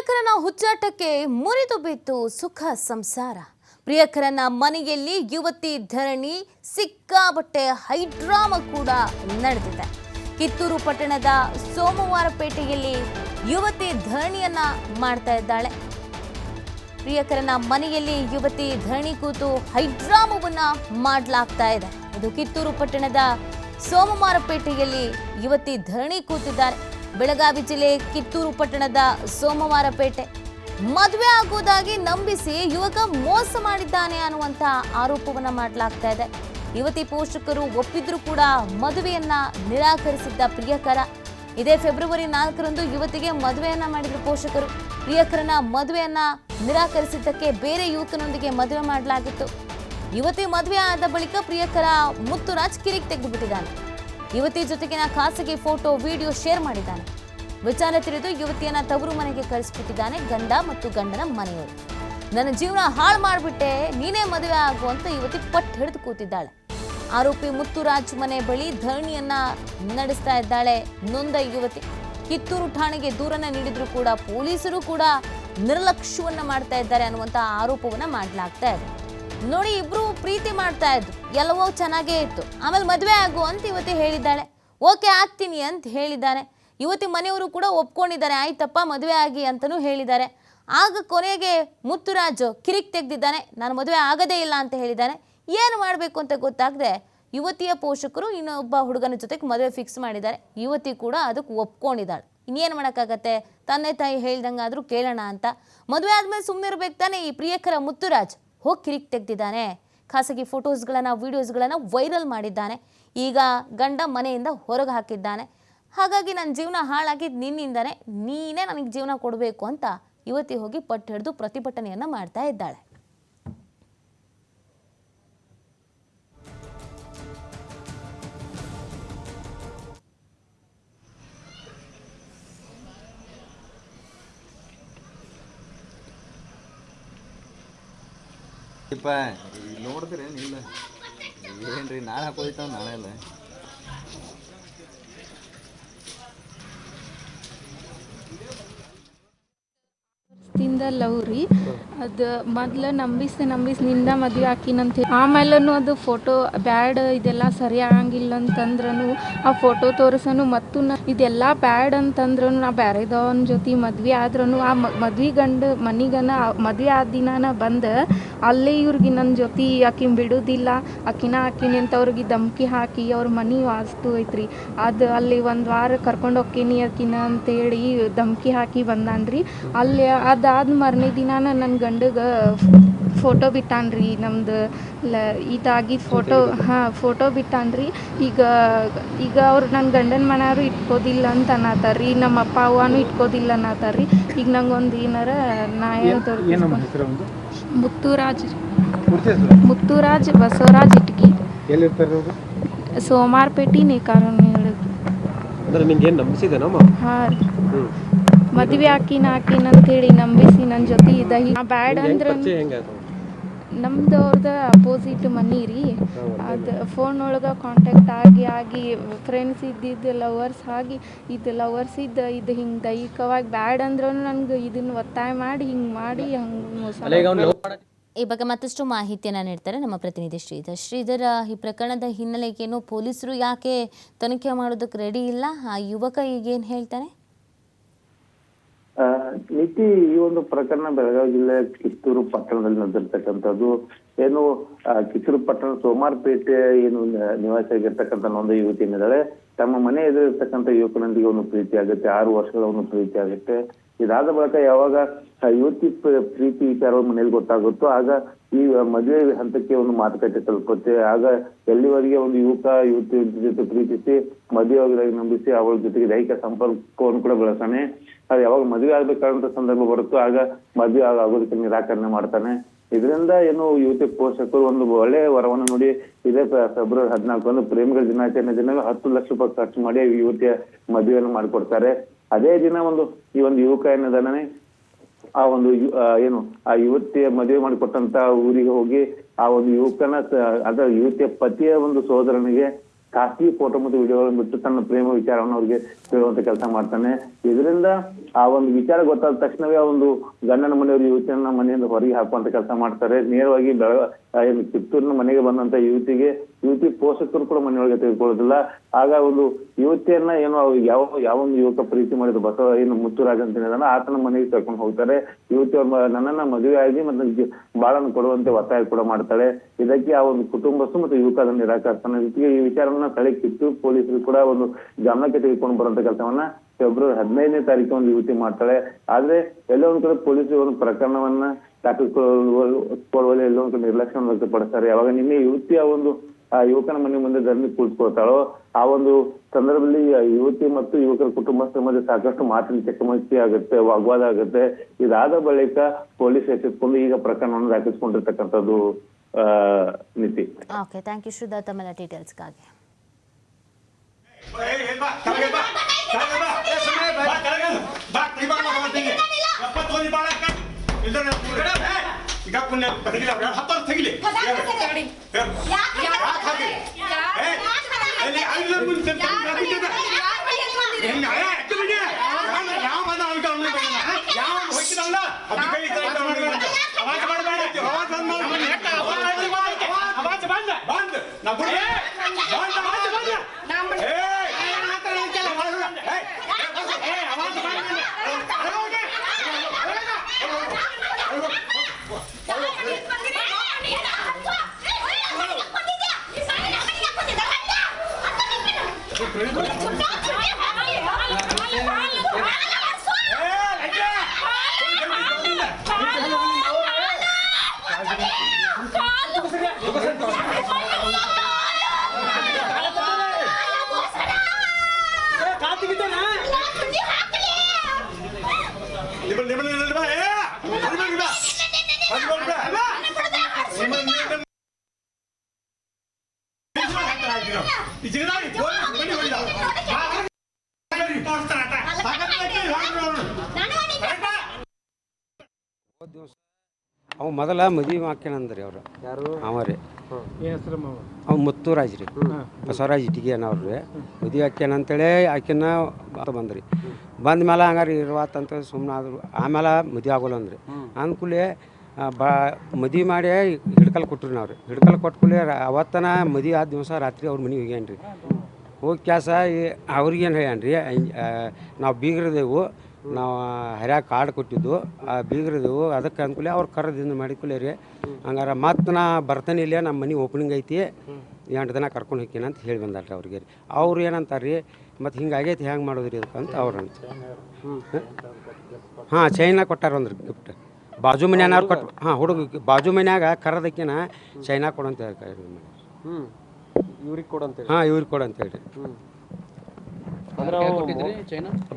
ಪ್ರಿಯಕರನ ಹುಚ್ಚಾಟಕ್ಕೆ ಮುರಿದು ಬಿತ್ತು ಸುಖ ಸಂಸಾರ. ಪ್ರಿಯಕರನ ಮನೆಯಲ್ಲಿ ಯುವತಿ ಧರಣಿ, ಸಿಕ್ಕಾಬಟ್ಟೆ ಹೈಡ್ರಾಮಾ ಕೂಡ ನಡೆದಿದೆ. ಕಿತ್ತೂರು ಪಟ್ಟಣದ ಸೋಮವಾರಪೇಟೆಯಲ್ಲಿ ಯುವತಿ ಧರಣಿಯನ್ನ ಮಾಡ್ತಾ ಇದ್ದಾಳೆ. ಪ್ರಿಯಕರನ ಮನೆಯಲ್ಲಿ ಯುವತಿ ಧರಣಿ ಕೂತು ಹೈಡ್ರಾಮವನ್ನ ಮಾಡಲಾಗ್ತಾ ಇದೆ. ಇದು ಕಿತ್ತೂರು ಪಟ್ಟಣದ ಸೋಮವಾರಪೇಟೆಯಲ್ಲಿ ಯುವತಿ ಧರಣಿ ಕೂತಿದ್ದಾರೆ. ಬೆಳಗಾವಿ ಜಿಲ್ಲೆ ಕಿತ್ತೂರು ಪಟ್ಟಣದ ಸೋಮವಾರಪೇಟೆ. ಮದುವೆ ಆಗುವುದಾಗಿ ನಂಬಿಸಿ ಯುವಕ ಮೋಸ ಮಾಡಿದ್ದಾನೆ ಅನ್ನುವಂಥ ಆರೋಪವನ್ನ ಮಾಡಲಾಗ್ತಾ ಇದೆ. ಯುವತಿ ಪೋಷಕರು ಒಪ್ಪಿದ್ರೂ ಕೂಡ ಮದುವೆಯನ್ನ ನಿರಾಕರಿಸಿದ್ದ ಪ್ರಿಯಕರ. ಇದೇ ಫೆಬ್ರವರಿ 4ರಂದು ಯುವತಿಗೆ ಮದುವೆಯನ್ನ ಮಾಡಿದ್ರು ಪೋಷಕರು. ಪ್ರಿಯಕರನ ಮದುವೆಯನ್ನ ನಿರಾಕರಿಸಿದ್ದಕ್ಕೆ ಬೇರೆ ಯುವಕನೊಂದಿಗೆ ಮದುವೆ ಮಾಡಲಾಗಿತ್ತು. ಯುವತಿ ಮದುವೆ ಆದ ಬಳಿಕ ಪ್ರಿಯಕರ ಮುತ್ತುರಾಜ್ ಕಿರಿಕ್ ತೆಗೆದುಬಿಟ್ಟಿದ್ದಾನೆ. ಯುವತಿ ಜೊತೆಗಿನ ಖಾಸಗಿ ಫೋಟೋ, ವಿಡಿಯೋ ಶೇರ್ ಮಾಡಿದ್ದಾನೆ. ವಿಚಾರ ತಿಳಿದು ಯುವತಿಯನ್ನ ತವರು ಮನೆಗೆ ಕಳಿಸ್ಬಿಟ್ಟಿದ್ದಾನೆ ಗಂಡ ಮತ್ತು ಗಂಡನ ಮನೆಯವರು. ನನ್ನ ಜೀವನ ಹಾಳು ಮಾಡಿಬಿಟ್ಟೆ, ನೀನೇ ಮದುವೆ ಆಗು ಅಂತ ಯುವತಿ ಪಟ್ಟು ಹಿಡಿದು ಕೂತಿದ್ದಾಳೆ. ಆರೋಪಿ ಮುತ್ತುರಾಜ್ ಮನೆ ಬಳಿ ಧರಣಿಯನ್ನ ನಡೆಸ್ತಾ ಇದ್ದಾಳೆ ನೊಂದ ಯುವತಿ. ಕಿತ್ತೂರು ಠಾಣೆಗೆ ದೂರನ್ನ ನೀಡಿದ್ರು ಕೂಡ ಪೊಲೀಸರು ಕೂಡ ನಿರ್ಲಕ್ಷ್ಯವನ್ನ ಮಾಡ್ತಾ ಇದ್ದಾರೆ ಅನ್ನುವಂಥ ಆರೋಪವನ್ನ ಮಾಡಲಾಗ್ತಾ ಇದೆ. ನೋಡಿ, ಇಬ್ರು ಪ್ರೀತಿ ಮಾಡ್ತಾ ಇದ್ರು, ಎಲ್ಲವೋ ಚೆನ್ನಾಗೇ ಇತ್ತು. ಆಮೇಲೆ ಮದುವೆ ಆಗು ಅಂತ ಯುವತಿ ಹೇಳಿದ್ದಾಳೆ. ಓಕೆ ಆಗ್ತೀನಿ ಅಂತ ಹೇಳಿದ್ದಾನೆ. ಯುವತಿ ಮನೆಯವರು ಕೂಡ ಒಪ್ಕೊಂಡಿದ್ದಾರೆ, ಆಯ್ತಪ್ಪ ಮದುವೆ ಆಗಿ ಅಂತಲೂ ಹೇಳಿದ್ದಾರೆ. ಆಗ ಕೊನೆಗೆ ಮುತ್ತುರಾಜ್ ಕಿರಿಕ್ ತೆಗೆದಿದ್ದಾನೆ, ನಾನು ಮದುವೆ ಆಗದೇ ಇಲ್ಲ ಅಂತ ಹೇಳಿದ್ದಾನೆ. ಏನು ಮಾಡಬೇಕು ಅಂತ ಗೊತ್ತಾಗದೆ ಯುವತಿಯ ಪೋಷಕರು ಇನ್ನೊಬ್ಬ ಹುಡುಗನ ಜೊತೆಗೆ ಮದುವೆ ಫಿಕ್ಸ್ ಮಾಡಿದ್ದಾರೆ. ಯುವತಿ ಕೂಡ ಅದಕ್ಕೆ ಒಪ್ಕೊಂಡಿದ್ದಾಳೆ. ಇನ್ನೇನು ಮಾಡೋಕ್ಕಾಗತ್ತೆ, ತಂದೆ ತಾಯಿ ಹೇಳ್ದಂಗಾದರೂ ಕೇಳೋಣ ಅಂತ. ಮದುವೆ ಆದಮೇಲೆ ಸುಮ್ಮನೆ ಇರ್ಬೇಕು ತಾನೆ. ಈ ಪ್ರಿಯಕರ ಮುತ್ತುರಾಜ್ ಹೋಗಿ ಕಿರಿಕ್ ತೆಗೆದಿದ್ದಾನೆ. ಖಾಸಗಿ ಫೋಟೋಸ್ಗಳನ್ನು, ವೀಡಿಯೋಸ್ಗಳನ್ನು ವೈರಲ್ ಮಾಡಿದ್ದಾನೆ. ಈಗ ಗಂಡ ಮನೆಯಿಂದ ಹೊರಗೆ ಹಾಕಿದ್ದಾನೆ. ಹಾಗಾಗಿ ನನ್ನ ಜೀವನ ಹಾಳಾಗಿದ್ದು ನಿನ್ನಿಂದನೇ, ನೀನೇ ನನಗೆ ಜೀವನ ಕೊಡಬೇಕು ಅಂತ ಯುವತಿ ಹೋಗಿ ಪಟ್ಟು ಹಿಡಿದು ಪ್ರತಿಭಟನೆಯನ್ನು ಮಾಡ್ತಾ ಇದ್ದಾಳೆ. ನೋಡಿದ್ರೇನಿಲ್ಲ ಏನ್ರಿ, ನಾಳೆ ಹಾಕೋಯ್ತಾವ ನಾಳೆ ಎಲ್ಲ. ಲವ್ ರೀ, ಅದು ಮೊದ್ಲು ನಂಬಿಸಿ ನಿಂದ ಮದುವೆ ಹಾಕಿನಂತ. ಆಮೇಲೂ ಅದು ಫೋಟೋ ಬ್ಯಾಡ್, ಇದೆಲ್ಲ ಸರಿ ಆಗಂಗಿಲ್ಲ ಅಂತಂದ್ರೂ ಆ ಫೋಟೋ ತೋರಿಸನು ಮತ್ತು ಇದೆಲ್ಲ ಬ್ಯಾಡ್ ಅಂತಂದ್ರೂ ನಾ ಬೇರೆದವನ ಜೊತೆ ಮದ್ವೆ ಆದ್ರೂ ಆ ಮದ್ವೆ ಗಂಡು ಮನಿಗನ ಮದುವೆ ಆದ ದಿನಾನ ಬಂದು ಅಲ್ಲೇ ಇವ್ರಿಗೆ ನನ್ನ ಜೊತೆ ಆಕಿನ ಬಿಡೋದಿಲ್ಲ, ಆಕಿನಿ ಅಂತವ್ರಿಗೆ ಧಮ್ಕಿ ಹಾಕಿ ಅವ್ರ ಮನೆ ವಾಸ್ತು ಐತ್ರಿ, ಅದು ಅಲ್ಲಿ ಒಂದು ವಾರ ಕರ್ಕೊಂಡು ಹೋಗ್ತೀನಿ ಆಕಿನ ಅಂತೇಳಿ ಧಮ್ಕಿ ಹಾಕಿ ಬಂದಾನ್ರಿ. ಅಲ್ಲಿ ಅದಾದ ಮರನೇ ದಿನಾನ ನನ್ನ ಗಂಡಗೆ ಫೋಟೋ ಬಿಟ್ಟಾನ್ರಿ, ನಮ್ದು ಇದಾಗಿದ್ದು ಫೋಟೋ ಬಿಟ್ಟಾನ್ರಿ. ಈಗ ಅವ್ರು ನನ್ನ ಗಂಡನ ಮನೆಯವರು ಇಟ್ಕೋದಿಲ್ಲ ಅಂತ ಅನ್ನತ್ತಾರ್ರಿ, ನಮ್ಮ ಅಪ್ಪ ಅವ್ವನೂ ಇಟ್ಕೋದಿಲ್ಲ ಅನ್ನತ್ತಾರ್ರಿ. ಈಗ ನಂಗೊಂದು ಏನಾರ ನ್ಯಾಯ ಮುತ್ತುರಾಜ್ ಬಸವರಾಜ್ ಇಟ್ಗಿ, ಸೋಮಾರಪೇಟೆ ನೇಕಾರನ್ ಹೇಳಿದ್ರು. ಹಾಂ ರೀ, ಮದುವೆ ಹಾಕಿನ ಅಂತೇಳಿ ನಂಬಿಸಿ ನನ್ನ ಜೊತೆ ಇದ್ದ. ಬ್ಯಾಡ್ ಅಂದ್ರೆ ನಮ್ದು ಅವ್ರದ್ದು ಅಪೋಸಿಟ್ ಮನಿ ರೀ. ಅದು ಫೋನ್ ಒಳಗೆ ಕಾಂಟ್ಯಾಕ್ಟ್ ಆಗಿ ಫ್ರೆಂಡ್ಸ್ ಇದ್ದಿದ್ದು ಲವರ್ಸ್ ಆಗಿ, ಇದು ಲವರ್ಸ್ ಇದು ಹಿಂಗೆ ದೈಹಿಕವಾಗಿ ಬ್ಯಾಡ್ ಅಂದ್ರೂ ನನಗೆ ಇದನ್ನು ಒತ್ತಾಯ ಮಾಡಿ ಹಿಂಗೆ ಮಾಡಿ ಹಂಗೆ. ಈ ಬಗ್ಗೆ ಮತ್ತಷ್ಟು ಮಾಹಿತಿಯನ್ನು ನೀಡ್ತಾರೆ ನಮ್ಮ ಪ್ರತಿನಿಧಿ ಶ್ರೀಧರ್. ಈ ಪ್ರಕರಣದ ಹಿನ್ನೆಲೆಗೇನು ಪೊಲೀಸರು ಯಾಕೆ ತನಿಖೆ ಮಾಡೋದಕ್ಕೆ ರೆಡಿ ಇಲ್ಲ? ಆ ಯುವಕ ಈಗೇನು ಹೇಳ್ತಾನೆ? ನೀತಿ, ಈ ಒಂದು ಪ್ರಕರಣ ಬೆಳಗಾವಿ ಜಿಲ್ಲೆ ಕಿತ್ತೂರು ಪಟ್ಟಣದಲ್ಲಿ ನಡೆದಿರ್ತಕ್ಕಂಥದ್ದು. ಏನು ಕಿತ್ತೂರು ಪಟ್ಟಣ ಸೋಮಾರಪೇಟೆ ಏನು ನಿವಾಸಿಯಾಗಿರ್ತಕ್ಕಂಥ ಒಂದು ಯುವತಿ ಏನಿದ್ದಾಳೆ, ತಮ್ಮ ಮನೆ ಎದುರಿರ್ತಕ್ಕಂಥ ಯುವಕನೊಂದಿಗೆ ಒಂದು ಪ್ರೀತಿ ಆಗುತ್ತೆ. 6 ವರ್ಷಗಳ ಒಂದು ಪ್ರೀತಿ ಆಗುತ್ತೆ. ಇದಾದ ಬಳಿಕ ಯಾವಾಗ ಯುವತಿ ಪ್ರೀತಿ ವಿಚಾರ ಮನೇಲಿ ಗೊತ್ತಾಗುತ್ತೋ ಆಗ ಈ ಮದುವೆ ಹಂತಕ್ಕೆ ಒಂದು ಮಾತುಕತೆ ತಲುಪುತ್ತೆ. ಆಗ ಎಲ್ಲಿವರೆಗೆ ಒಂದು ಯುವತಿ ಜೊತೆ ಪ್ರೀತಿಸಿ ಮದುವೆ ನಂಬಿಸಿ ಅವಳ ಜೊತೆಗೆ ದೈಹಿಕ ಸಂಪರ್ಕವನ್ನು ಕೂಡ ಬೆಳೆಸ್ತಾನೆ. ಅದು ಯಾವಾಗ ಮದುವೆ ಆಗ್ಬೇಕಾದಂತ ಸಂದರ್ಭ ಬರುತ್ತೋ ಆಗ ಮದುವೆ ಆಗೋದಕ್ಕೆ ನಿರಾಕರಣೆ ಮಾಡ್ತಾನೆ. ಇದರಿಂದ ಏನು ಯುವತಿ ಪೋಷಕರು ಒಂದು ಒಳ್ಳೆಯ ವರವನ್ನು ನೋಡಿ ಇದೇ ಫೆಬ್ರವರಿ 14 ಪ್ರೇಮಿಗಳ ದಿನಾಚರಣೆ ದಿನ 10 ಲಕ್ಷ ರೂಪಾಯಿ ಖರ್ಚು ಮಾಡಿ ಯುವತಿಯ ಮದುವೆಯನ್ನು ಮಾಡಿಕೊಡ್ತಾರೆ. ಅದೇ ದಿನ ಈ ಒಂದು ಯುವಕ ಏನಿದಾನೆ ಆ ಒಂದು ಆ ಯುವತಿಯ ಮದುವೆ ಮಾಡಿಕೊಟ್ಟಂತ ಊರಿಗೆ ಹೋಗಿ ಆ ಒಂದು ಯುವಕನ ಯುವತಿಯ ಪತಿಯ ಒಂದು ಸೋದರನಿಗೆ ಖಾಸಗಿ ಫೋಟೋ ಮತ್ತು ವಿಡಿಯೋಗಳನ್ನು ಬಿಟ್ಟು ತನ್ನ ಪ್ರೇಮ ವಿಚಾರವನ್ನು ಅವ್ರಿಗೆ ಹೇಳುವಂತ ಕೆಲಸ ಮಾಡ್ತಾನೆ. ಇದರಿಂದ ಆ ಒಂದು ವಿಚಾರ ಗೊತ್ತಾದ ತಕ್ಷಣವೇ ಆ ಒಂದು ಗಂಡನ ಮನೆಯವರು ಯುವತಿಯನ್ನ ಮನೆಯಿಂದ ಹೊರಗೆ ಹಾಕುವಂತ ಕೆಲಸ ಮಾಡ್ತಾರೆ. ನೇರವಾಗಿ ಏನು ಕಿತ್ತೂರಿನ ಮನೆಗೆ ಬಂದಂತ ಯುವತಿ ಪೋಷಕರು ಕೂಡ ಮನೆಯೊಳಗೆ ತೆಗೆದುಕೊಳ್ಳೋದಿಲ್ಲ. ಆಗ ಒಂದು ಯುವತಿಯನ್ನ ಏನು ಯಾವ ಒಂದು ಯುವಕ ಪ್ರೀತಿ ಮಾಡಿದ ಬಸವ ಏನು ಮುತ್ತುರಾಜ್ ಅಂತ ಹೇಳಿದಾನ ಆತನ ಮನೆಗೆ ಕರ್ಕೊಂಡು ಹೋಗ್ತಾರೆ. ಯುವತಿ ನನ್ನನ್ನ ಮದುವೆ ಆಗಿ ಮತ್ತೆ ಬಾಳನ್ನು ಕೊಡುವಂತೆ ಒತ್ತಾಯ ಕೂಡ ಮಾಡ್ತಾಳೆ. ಇದಕ್ಕೆ ಆ ಒಂದು ಕುಟುಂಬಸ್ಥರು ಮತ್ತು ಯುವಕ ಅದನ್ನು ನಿರಾಕರಿಸ್ತಾನೆ. ಈ ವಿಚಾರವನ್ನ ತಲೆ ಕಿತ್ತೂರು ಪೊಲೀಸರು ಕೂಡ ಒಂದು ಗಮನಕ್ಕೆ ತೆಗೆದುಕೊಂಡು ಬರುವಂತ ಕೆಲಸವನ್ನ ಫೆಬ್ರವರಿ 15ನೇ ತಾರೀಕು ಒಂದು ಯುವತಿ ಮಾಡ್ತಾಳೆ. ಆದ್ರೆ ಎಲ್ಲೋ ಒಂದ್ ಕಡೆ ಪೊಲೀಸರು ಒಂದು ಪ್ರಕರಣವನ್ನ ದಾಖಲಿಸಿಕೊಳ್ಳುವಲ್ಲಿ ಎಲ್ಲೋ ಒಂದು ನಿರ್ಲಕ್ಷ್ಯವನ್ನು ವ್ಯಕ್ತಪಡಿಸ್ತಾರೆ. ಯಾವಾಗ ನಿನ್ನೆ ಯುವತಿಯ ಆ ಯುವಕನ ಮನೆ ಮುಂದೆ ಧರಣಿ ಕೂತ್ಕೊಳ್ತಾಳೋ ಆ ಒಂದು ಸಂದರ್ಭದಲ್ಲಿ ಯುವತಿ ಮತ್ತು ಯುವಕರ ಕುಟುಂಬಸ್ಥರ ಮಧ್ಯೆ ಸಾಕಷ್ಟು ಮಾತಿನ ಚಕಮಕಿ ಆಗುತ್ತೆ, ವಾಗ್ವಾದ ಆಗುತ್ತೆ. ಇದಾದ ಬಳಿಕ ಪೊಲೀಸ್ ಎಚ್ಚೆತ್ಕೊಂಡು ಈಗ ಪ್ರಕರಣವನ್ನು ದಾಖಲಿಸಿಕೊಂಡಿರ್ತಕ್ಕಂಥದ್ದು ನೀತಿ. ಓಕೆ, ಥ್ಯಾಂಕ್ ಯು ಶ್ರೀಧರ್ ತಮ್ಮೆಲ್ಲ ಡೀಟೇಲ್ಸ್ಗಾಗಿ. ಅವ್ ಮೊದಲ ಮದುವೆ ಹಾಕ್ಯಾನಂದ್ರಿ ಅವ್ರು ಯಾರು ಅವರೇ ಅವ್ ಮುತ್ತುರಾಜ್ ರೀ ಬಸವರಾಜ್ ಇಟ್ಟಿಗೆ ಅನ್ನೋರು ಮದುವೆ ಹಾಕ್ಯಾನಂತೇಳಿ ಆಕಿನ ಬಂದ್ರಿ ಬಂದ ಮೇಲೆ ಹಂಗಾರೆ ಇರುವತ್ತಂತ ಸುಮ್ಮನೆ ಆದರು. ಆಮೇಲೆ ಮದುವೆ ಆಗೋಲ್ಲ ಅಂದ್ರಿ ಅನ್ಕೂಲೆ ಮದುವೆ ಮಾಡಿ ಹಿಡ್ಕಲ್ ಕೊಟ್ರಿ ನಾವ್ರಿ. ಹಿಡ್ಕಲ್ ಕೊಟ್ಕೂಲೆ ಅವತ್ತನ ಮದುವೆ ಆದ ದಿವಸ ರಾತ್ರಿ ಅವ್ರ ಮನೆಗೆ ಹೋಗ್ಯಾನ್ರಿ. ಹೋಗಿ ಕ್ಯಾಸ ಅವ್ರಿಗೇನು ಹೇಳ್ಯಾನ್ರಿ, ನಾವು ಬೀಗ್ರದೇವು, ನಾವು ಹರ್ಯಾಗ ಕಾರ್ಡ್ ಕೊಟ್ಟಿದ್ದು ಆ ಬೀಗ್ರದೇವು, ಅದಕ್ಕೆ ಅನ್ಕೂಲೆ ಅವ್ರು ಕರದಿಂದ ಮಾಡಿಕೂಲೆ ರೀ ಹಂಗಾರೆ ಮತ್ತೆ ನಾ ಬರ್ತಾನೆ ಇಲ್ಲೇ ನಮ್ಮ ಮನೆ ಓಪನಿಂಗ್ ಐತಿ 8 ದಿನ ಕರ್ಕೊಂಡು ಹೋಗ್ತೀನಿ ಅಂತ ಹೇಳಿ ಬಂದಾರ್ರಿ ಅವ್ರಿಗೆ. ಅವ್ರು ಏನಂತಾರೆ ರೀ ಮತ್ತು ಹಿಂಗಾಗೈತಿ ಹೆಂಗೆ ಮಾಡೋದ್ರಿ ಅದಕ್ಕಂತ ಅವ್ರು ಅಂತ. ಹಾಂ, ಚೈನಾ ಕೊಟ್ಟಾರ ಅಂದ್ರಿ ಗಿಫ್ಟ್. ಬಾಜು ಮನ್ಯಾನವ್ರು ಕೊಟ್ಟು ಹುಡುಗ ಬಾಜು ಮನ್ಯಾಗ ಕರದಕ್ಕಿನ ಚೈನಾ ಕೊಡಂತ ಹೇಳ್ರಿ. ಇವ್ರಿಗೆ ಕೊಡಂತ ಇವ್ರಿಗೆ ಕೊಡಂತ ಹೇಳ್ರಿ.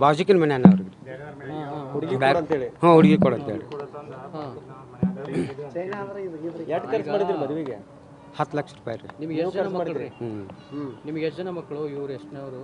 ಬಾಜುಕಿನ ಮನ್ಯಾನ ಅವ್ರಿಗೆ ಹುಡುಗಿ ಕೊಡಂತ ಹೇಳಿ. 10 ಲಕ್ಷ ರೂಪಾಯಿ ರೀ. ನಿಮ್ಗೆ ಎಷ್ಟು ಜನ ಮಕ್ಕಳು? ಇವ್ರು ಎಷ್ಟನವರು?